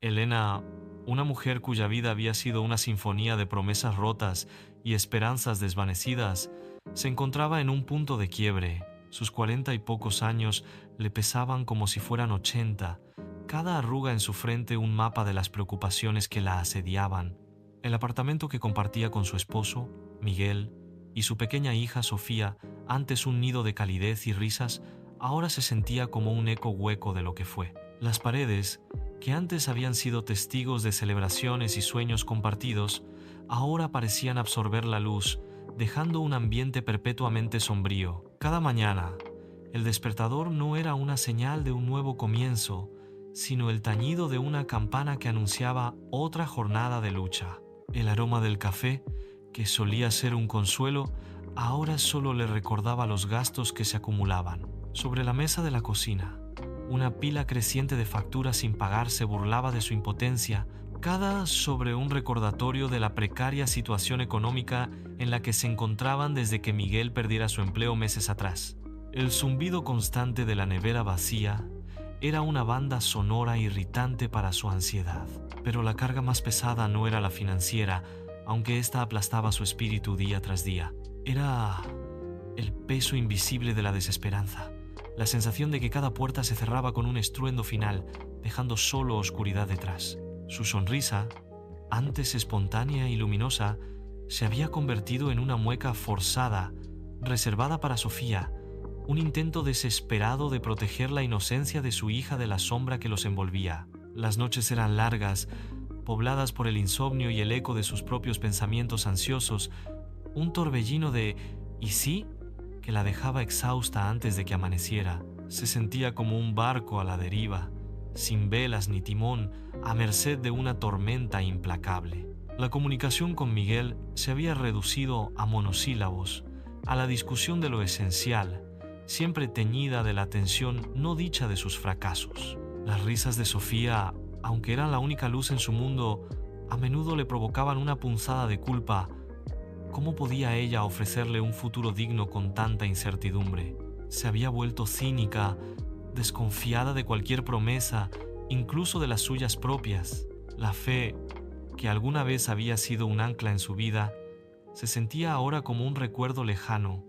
Elena, una mujer cuya vida había sido una sinfonía de promesas rotas y esperanzas desvanecidas, se encontraba en un punto de quiebre. Sus 40 y pocos años le pesaban como si fueran 80, cada arruga en su frente un mapa de las preocupaciones que la asediaban. El apartamento que compartía con su esposo, Miguel, y su pequeña hija Sofía, antes un nido de calidez y risas, ahora se sentía como un eco hueco de lo que fue. Las paredes, que antes habían sido testigos de celebraciones y sueños compartidos, ahora parecían absorber la luz, dejando un ambiente perpetuamente sombrío. Cada mañana, el despertador no era una señal de un nuevo comienzo, sino el tañido de una campana que anunciaba otra jornada de lucha. El aroma del café, que solía ser un consuelo, ahora solo le recordaba los gastos que se acumulaban. Sobre la mesa de la cocina, una pila creciente de facturas sin pagar se burlaba de su impotencia, cada sobre un recordatorio de la precaria situación económica en la que se encontraban desde que Miguel perdiera su empleo meses atrás. El zumbido constante de la nevera vacía era una banda sonora irritante para su ansiedad. Pero la carga más pesada no era la financiera, aunque ésta aplastaba su espíritu día tras día. Era el peso invisible de la desesperanza, la sensación de que cada puerta se cerraba con un estruendo final, dejando solo oscuridad detrás. Su sonrisa, antes espontánea y luminosa, se había convertido en una mueca forzada, reservada para Sofía, un intento desesperado de proteger la inocencia de su hija de la sombra que los envolvía. Las noches eran largas, pobladas por el insomnio y el eco de sus propios pensamientos ansiosos, un torbellino de «¿y sí?», que la dejaba exhausta antes de que amaneciera. Se sentía como un barco a la deriva, sin velas ni timón, a merced de una tormenta implacable. La comunicación con Miguel se había reducido a monosílabos, a la discusión de lo esencial, siempre teñida de la tensión no dicha de sus fracasos. Las risas de Sofía, aunque eran la única luz en su mundo, a menudo le provocaban una punzada de culpa. ¿Cómo podía ella ofrecerle un futuro digno con tanta incertidumbre? Se había vuelto cínica, desconfiada de cualquier promesa, incluso de las suyas propias. La fe, que alguna vez había sido un ancla en su vida, se sentía ahora como un recuerdo lejano,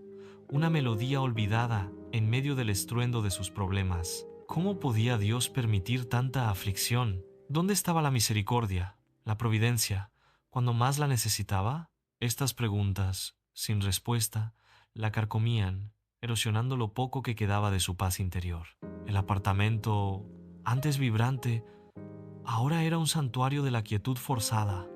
una melodía olvidada en medio del estruendo de sus problemas. ¿Cómo podía Dios permitir tanta aflicción? ¿Dónde estaba la misericordia, la providencia, cuando más la necesitaba? Estas preguntas, sin respuesta, la carcomían, erosionando lo poco que quedaba de su paz interior. El apartamento, antes vibrante, ahora era un santuario de la quietud forzada,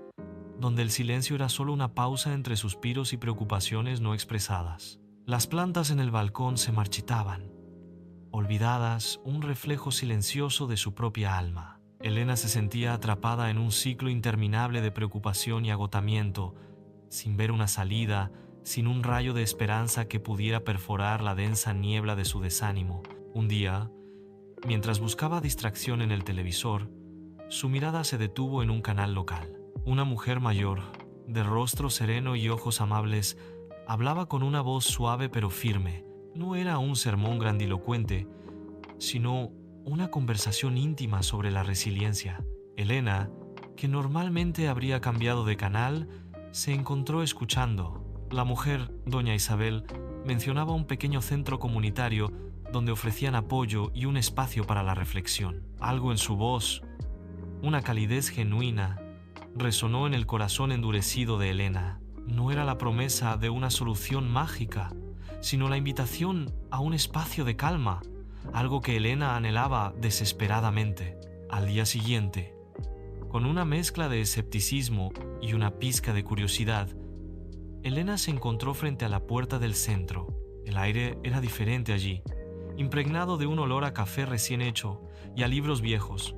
donde el silencio era solo una pausa entre suspiros y preocupaciones no expresadas. Las plantas en el balcón se marchitaban, olvidadas, un reflejo silencioso de su propia alma. Elena se sentía atrapada en un ciclo interminable de preocupación y agotamiento, sin ver una salida, sin un rayo de esperanza que pudiera perforar la densa niebla de su desánimo. Un día, mientras buscaba distracción en el televisor, su mirada se detuvo en un canal local. Una mujer mayor, de rostro sereno y ojos amables, hablaba con una voz suave pero firme. No era un sermón grandilocuente, sino una conversación íntima sobre la resiliencia. Elena, que normalmente habría cambiado de canal, se encontró escuchando. La mujer, doña Isabel, mencionaba un pequeño centro comunitario donde ofrecían apoyo y un espacio para la reflexión. Algo en su voz, una calidez genuina, resonó en el corazón endurecido de Elena. No era la promesa de una solución mágica, sino la invitación a un espacio de calma, algo que Elena anhelaba desesperadamente. Al día siguiente, con una mezcla de escepticismo y una pizca de curiosidad, Elena se encontró frente a la puerta del centro. El aire era diferente allí, impregnado de un olor a café recién hecho y a libros viejos,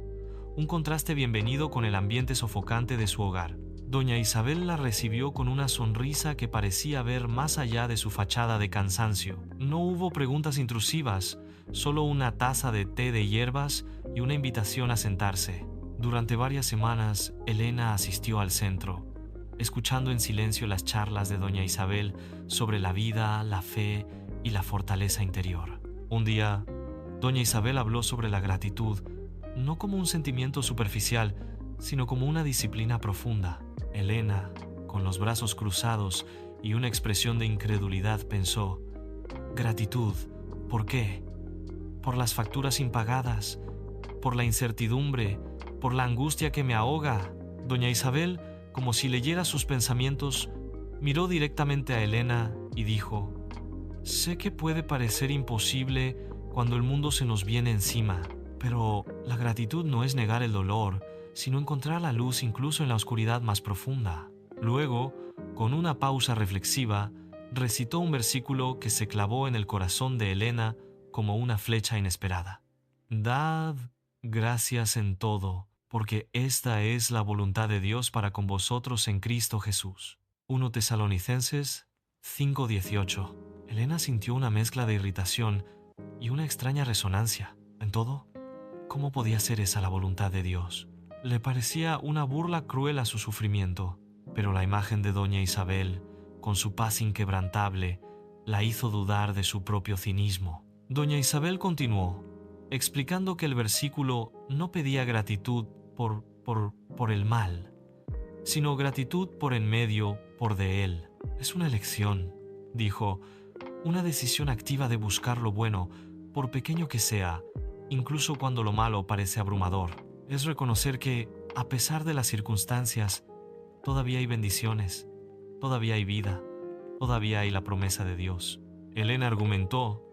un contraste bienvenido con el ambiente sofocante de su hogar. Doña Isabel la recibió con una sonrisa que parecía ver más allá de su fachada de cansancio. No hubo preguntas intrusivas, solo una taza de té de hierbas y una invitación a sentarse. Durante varias semanas, Elena asistió al centro, escuchando en silencio las charlas de doña Isabel sobre la vida, la fe y la fortaleza interior. Un día, doña Isabel habló sobre la gratitud, no como un sentimiento superficial, sino como una disciplina profunda. Elena, con los brazos cruzados y una expresión de incredulidad, pensó: gratitud, ¿por qué? ¿Por las facturas impagadas? ¿Por la incertidumbre? ¿Por la angustia que me ahoga? Doña Isabel, como si leyera sus pensamientos, miró directamente a Elena y dijo: sé que puede parecer imposible cuando el mundo se nos viene encima, pero la gratitud no es negar el dolor, sino encontrar la luz incluso en la oscuridad más profunda. Luego, con una pausa reflexiva, recitó un versículo que se clavó en el corazón de Elena como una flecha inesperada. Dad gracias en todo, porque esta es la voluntad de Dios para con vosotros en Cristo Jesús. 1 Tesalonicenses 5:18. Elena sintió una mezcla de irritación y una extraña resonancia. ¿En todo? ¿Cómo podía ser esa la voluntad de Dios? Le parecía una burla cruel a su sufrimiento, pero la imagen de doña Isabel, con su paz inquebrantable, la hizo dudar de su propio cinismo. Doña Isabel continuó, explicando que el versículo no pedía gratitud por el mal, sino gratitud por en medio, por de él. Es una elección, dijo, una decisión activa de buscar lo bueno, por pequeño que sea, incluso cuando lo malo parece abrumador. Es reconocer que, a pesar de las circunstancias, todavía hay bendiciones, todavía hay vida, todavía hay la promesa de Dios. Elena argumentó,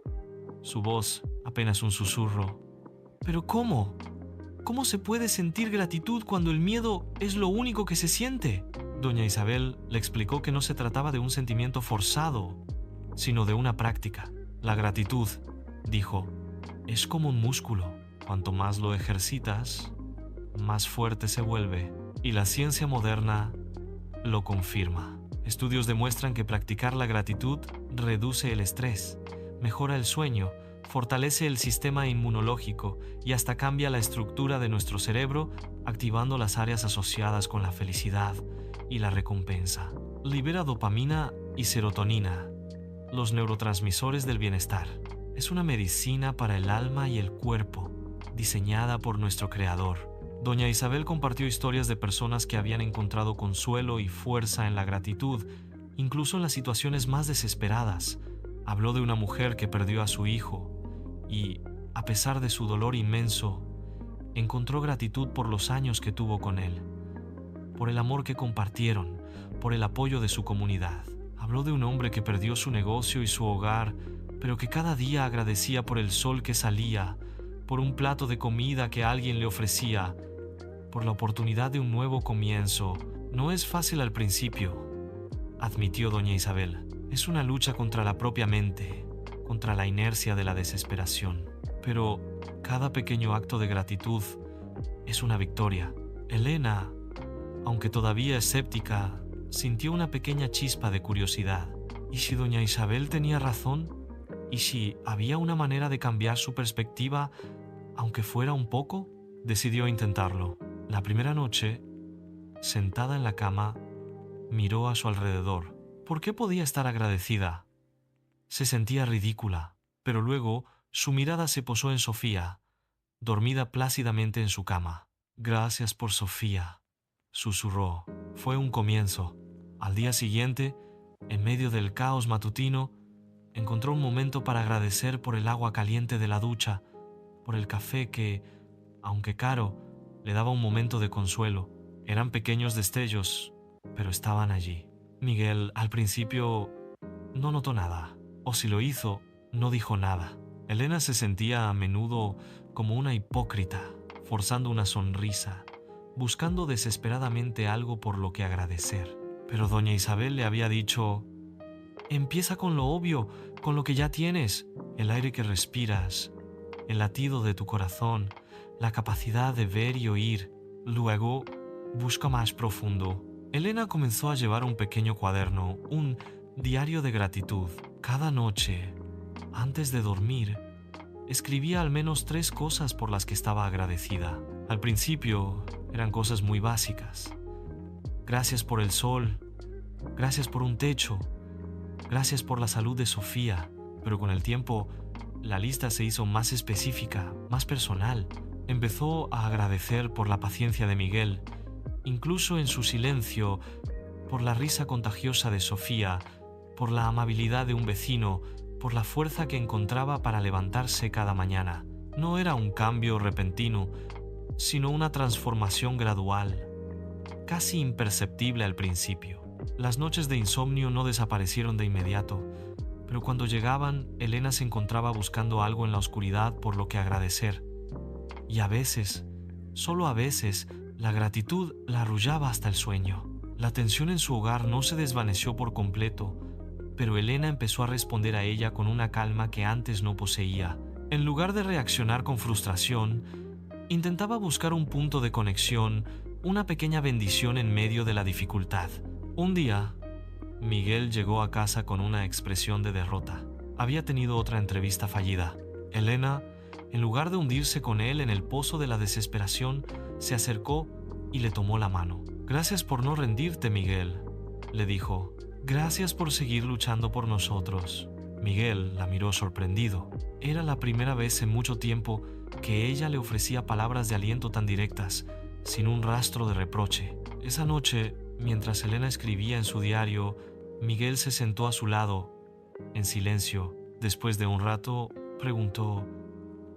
su voz apenas un susurro. ¿Pero cómo? ¿Cómo se puede sentir gratitud cuando el miedo es lo único que se siente? Doña Isabel le explicó que no se trataba de un sentimiento forzado, sino de una práctica. La gratitud, dijo, es como un músculo. Cuanto más lo ejercitas, más fuerte se vuelve. Y la ciencia moderna lo confirma. Estudios demuestran que practicar la gratitud reduce el estrés, mejora el sueño, fortalece el sistema inmunológico y hasta cambia la estructura de nuestro cerebro, activando las áreas asociadas con la felicidad y la recompensa. Libera dopamina y serotonina, los neurotransmisores del bienestar. Es una medicina para el alma y el cuerpo, diseñada por nuestro Creador. Doña Isabel compartió historias de personas que habían encontrado consuelo y fuerza en la gratitud, incluso en las situaciones más desesperadas. Habló de una mujer que perdió a su hijo y, a pesar de su dolor inmenso, encontró gratitud por los años que tuvo con él, por el amor que compartieron, por el apoyo de su comunidad. Habló de un hombre que perdió su negocio y su hogar, pero que cada día agradecía por el sol que salía, por un plato de comida que alguien le ofrecía, por la oportunidad de un nuevo comienzo. No es fácil al principio, admitió doña Isabel. Es una lucha contra la propia mente, contra la inercia de la desesperación. Pero cada pequeño acto de gratitud es una victoria. Elena, aunque todavía escéptica, sintió una pequeña chispa de curiosidad. ¿Y si doña Isabel tenía razón? ¿Y si había una manera de cambiar su perspectiva, aunque fuera un poco? Decidió intentarlo. La primera noche, sentada en la cama, miró a su alrededor. ¿Por qué podía estar agradecida? Se sentía ridícula, pero luego su mirada se posó en Sofía, dormida plácidamente en su cama. Gracias por Sofía, susurró. Fue un comienzo. Al día siguiente, en medio del caos matutino, encontró un momento para agradecer por el agua caliente de la ducha, por el café que, aunque caro, le daba un momento de consuelo. Eran pequeños destellos, pero estaban allí. Miguel, al principio, no notó nada, o si lo hizo, no dijo nada. Elena se sentía a menudo como una hipócrita, forzando una sonrisa, buscando desesperadamente algo por lo que agradecer. Pero doña Isabel le había dicho: empieza con lo obvio, con lo que ya tienes, el aire que respiras, el latido de tu corazón, la capacidad de ver y oír. Luego, busca más profundo. Elena comenzó a llevar un pequeño cuaderno, un diario de gratitud. Cada noche, antes de dormir, escribía al menos 3 cosas por las que estaba agradecida. Al principio, eran cosas muy básicas. Gracias por el sol, gracias por un techo, gracias por la salud de Sofía. Pero con el tiempo, la lista se hizo más específica, más personal. Empezó a agradecer por la paciencia de Miguel, incluso en su silencio, por la risa contagiosa de Sofía, por la amabilidad de un vecino, por la fuerza que encontraba para levantarse cada mañana. No era un cambio repentino, sino una transformación gradual, casi imperceptible al principio. Las noches de insomnio no desaparecieron de inmediato, pero cuando llegaban, Elena se encontraba buscando algo en la oscuridad por lo que agradecer. Y a veces, solo a veces, la gratitud la arrullaba hasta el sueño. La tensión en su hogar no se desvaneció por completo, pero Elena empezó a responder a ella con una calma que antes no poseía. En lugar de reaccionar con frustración, intentaba buscar un punto de conexión, una pequeña bendición en medio de la dificultad. Un día, Miguel llegó a casa con una expresión de derrota. Había tenido otra entrevista fallida. Elena, en lugar de hundirse con él en el pozo de la desesperación, se acercó y le tomó la mano. «Gracias por no rendirte, Miguel», le dijo. «Gracias por seguir luchando por nosotros». Miguel la miró sorprendido. Era la primera vez en mucho tiempo que ella le ofrecía palabras de aliento tan directas, sin un rastro de reproche. Esa noche, mientras Elena escribía en su diario, Miguel se sentó a su lado, en silencio. Después de un rato, preguntó: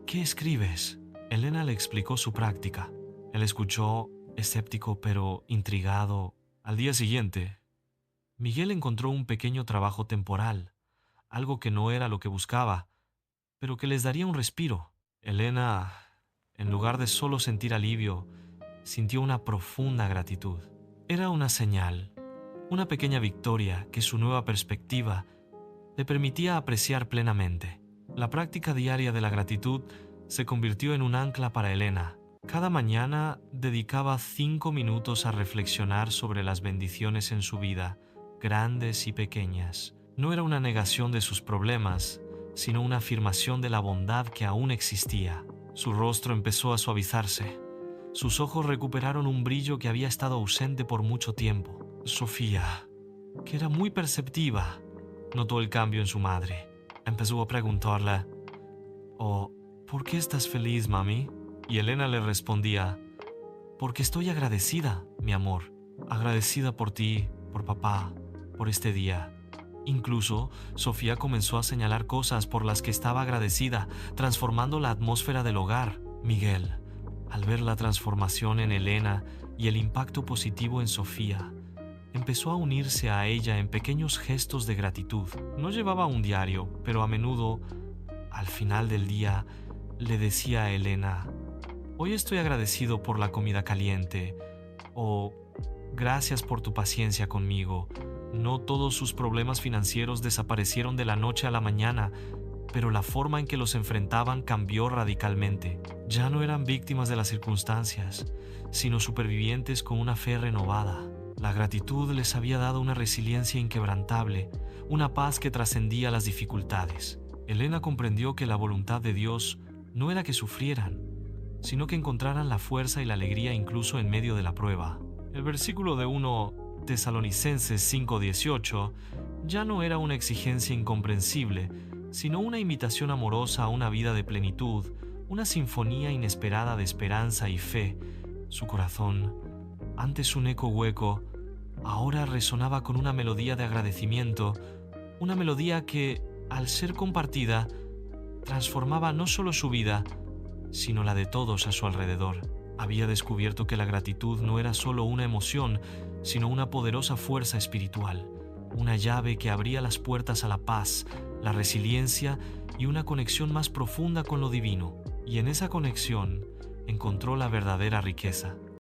«¿Qué escribes?». Elena le explicó su práctica. Él escuchó, escéptico pero intrigado. Al día siguiente, Miguel encontró un pequeño trabajo temporal, algo que no era lo que buscaba, pero que les daría un respiro. Elena, en lugar de solo sentir alivio, sintió una profunda gratitud. Era una señal, una pequeña victoria que su nueva perspectiva le permitía apreciar plenamente. La práctica diaria de la gratitud se convirtió en un ancla para Elena. Cada mañana dedicaba 5 minutos a reflexionar sobre las bendiciones en su vida, grandes y pequeñas. No era una negación de sus problemas, sino una afirmación de la bondad que aún existía. Su rostro empezó a suavizarse. Sus ojos recuperaron un brillo que había estado ausente por mucho tiempo. Sofía, que era muy perceptiva, notó el cambio en su madre. Empezó a preguntarle: «Oh, ¿por qué estás feliz, mami?». Y Elena le respondía: «Porque estoy agradecida, mi amor. Agradecida por ti, por papá, por este día». Incluso, Sofía comenzó a señalar cosas por las que estaba agradecida, transformando la atmósfera del hogar. Miguel, al ver la transformación en Elena y el impacto positivo en Sofía, empezó a unirse a ella en pequeños gestos de gratitud. No llevaba un diario, pero a menudo, al final del día, le decía a Elena: «Hoy estoy agradecido por la comida caliente», o «Gracias por tu paciencia conmigo». No todos sus problemas financieros desaparecieron de la noche a la mañana, pero la forma en que los enfrentaban cambió radicalmente. Ya no eran víctimas de las circunstancias, sino supervivientes con una fe renovada. La gratitud les había dado una resiliencia inquebrantable, una paz que trascendía las dificultades. Elena comprendió que la voluntad de Dios no era que sufrieran, sino que encontraran la fuerza y la alegría incluso en medio de la prueba. El versículo de 1 Tesalonicenses 5:18 ya no era una exigencia incomprensible, sino una invitación amorosa a una vida de plenitud, una sinfonía inesperada de esperanza y fe. Su corazón, antes un eco hueco, ahora resonaba con una melodía de agradecimiento, una melodía que, al ser compartida, transformaba no solo su vida, sino la de todos a su alrededor. Había descubierto que la gratitud no era solo una emoción, sino una poderosa fuerza espiritual, una llave que abría las puertas a la paz, la resiliencia y una conexión más profunda con lo divino. Y en esa conexión encontró la verdadera riqueza.